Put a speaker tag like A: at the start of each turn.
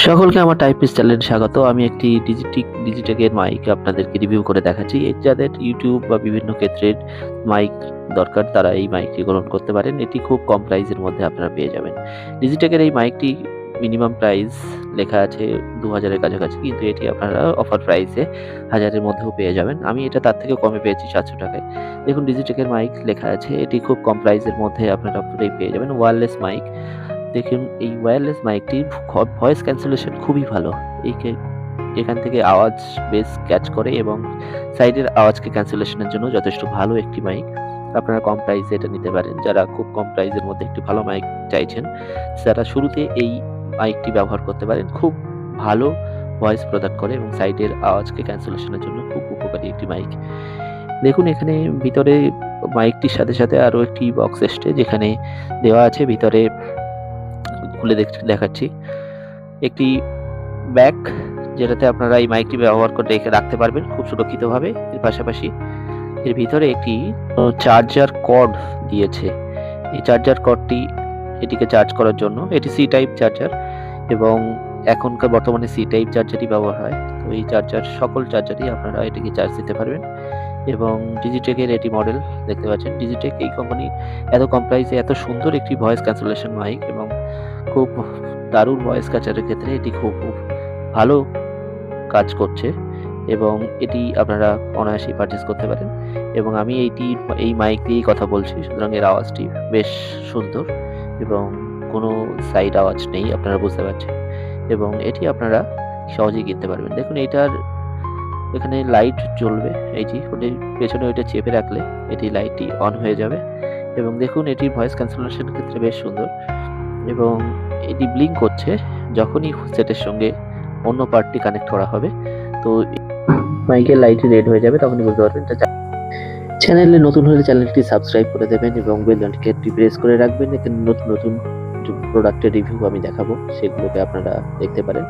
A: সকলকে আমার টাইপিস্ট চ্যানেলে স্বাগত। আমি একটি ডিজিটেকের মাইক আপনাদেরকে রিভিউ করে দেখাচ্ছি। যাদের ইউটিউব বা বিভিন্ন ক্ষেত্রের মাইক দরকার তারা এই মাইকটি গ্রহণ করতে পারেন। এটি খুব কম প্রাইসের মধ্যে আপনারা পেয়ে যাবেন। ডিজিটেকের এই মাইকটি মিনিমাম প্রাইস লেখা আছে ২,০০০ এর কাছাকাছি, কিন্তু এটি আপনারা অফার প্রাইসে ১,০০০ এর মধ্যেও পেয়ে যাবেন। আমি এটা তার থেকে কমে পেয়েছি ৭০০ টাকায়। দেখুন ডিজিটেকের মাইক লেখা আছে, এটি খুব কম প্রাইসের মধ্যে আপনারা পুরোই পেয়ে যাবেন। Wireless mic. দেখুন এই ওয়্যারলেস মাইকটির ভয়েস ক্যান্সেলেশন খুবই ভালো। এই কে এখান থেকে আওয়াজ বেশ ক্যাচ করে এবং সাইডের আওয়াজকে ক্যান্সেলেশনের জন্য যথেষ্ট ভালো একটি মাইক। আপনারা কম প্রাইসে এটা নিতে পারেন। যারা খুব কম প্রাইসের মধ্যে একটি ভালো মাইক চাইছেন, তারা শুরুতে এই মাইকটি ব্যবহার করতে পারেন। খুব ভালো ভয়েস প্রদান করে এবং সাইডের আওয়াজকে ক্যান্সেলেশনের জন্য খুব উপকারী একটি মাইক। দেখুন এখানে ভিতরে মাইকটির সাথে আরো একটি বক্স এসছে, যেখানে দেওয়া আছে ভিতরে খুলে দেখাচ্ছি একটি ব্যাগ, যেটাতে আপনারা এই মাইকটি ব্যবহার করে রেখে রাখতে পারবেন খুব সুরক্ষিতভাবে। এর পাশাপাশি এর ভিতরে একটি চার্জার কর্ড দিয়েছে। এই চার্জার কর্ডটি এটিকে চার্জ করার জন্য, এটি সি টাইপ চার্জার এবং এখনকার বর্তমানে সি টাইপ চার্জারই ব্যবহার হয়। তো এই সকল চার্জারই আপনারা এটিকে চার্জ দিতে পারবেন এবং ডিজিটেকের এটি মডেল দেখতে পাচ্ছেন। ডিজিটেক এই কোম্পানি এত কম প্রাইসে এত সুন্দর একটি ভয়েস ক্যান্সেলেশন মাইক এবং খুব দারুণ ভয়েস ক্যাচারের ক্ষেত্রে এটি খুব ভালো কাজ করছে এবং এটি আপনারা অনায়াসেই পারচেজ করতে পারেন। এবং আমি এই মাইক দিয়েই কথা বলছি, সুতরাং এর আওয়াজটি বেশ সুন্দর এবং কোনো সাইড আওয়াজ নেই, আপনারা বুঝতে পারছেন। এবং এটি আপনারা সহজেই কিনতে পারবেন। দেখুন এখানে লাইট জ্বলবে, ওটির পেছনে ওইটা চেপে রাখলে এটি লাইটটি অন হয়ে যাবে এবং দেখুন এটির ভয়েস ক্যান্সেলেশনের ক্ষেত্রে বেশ সুন্দর এবং এটি ব্লিঙ্ক করছে যখনই সেটের সঙ্গে অন্য পার্টটি কানেক্ট করা হবে। তো মাইকের লাইটটি রেড হয়ে যাবে, তখনই বুঝতে পারবেন এটা। চ্যানেলে নতুন হলে চ্যানেলটি সাবস্ক্রাইব করে দেবেন এবং বেল নোটিফিকেশনটি প্রেস করে রাখবেন। এখানে নতুন নতুন প্রোডাক্টের রিভিউ আমি দেখাবো, সেগুলোকে আপনারা দেখতে পারেন।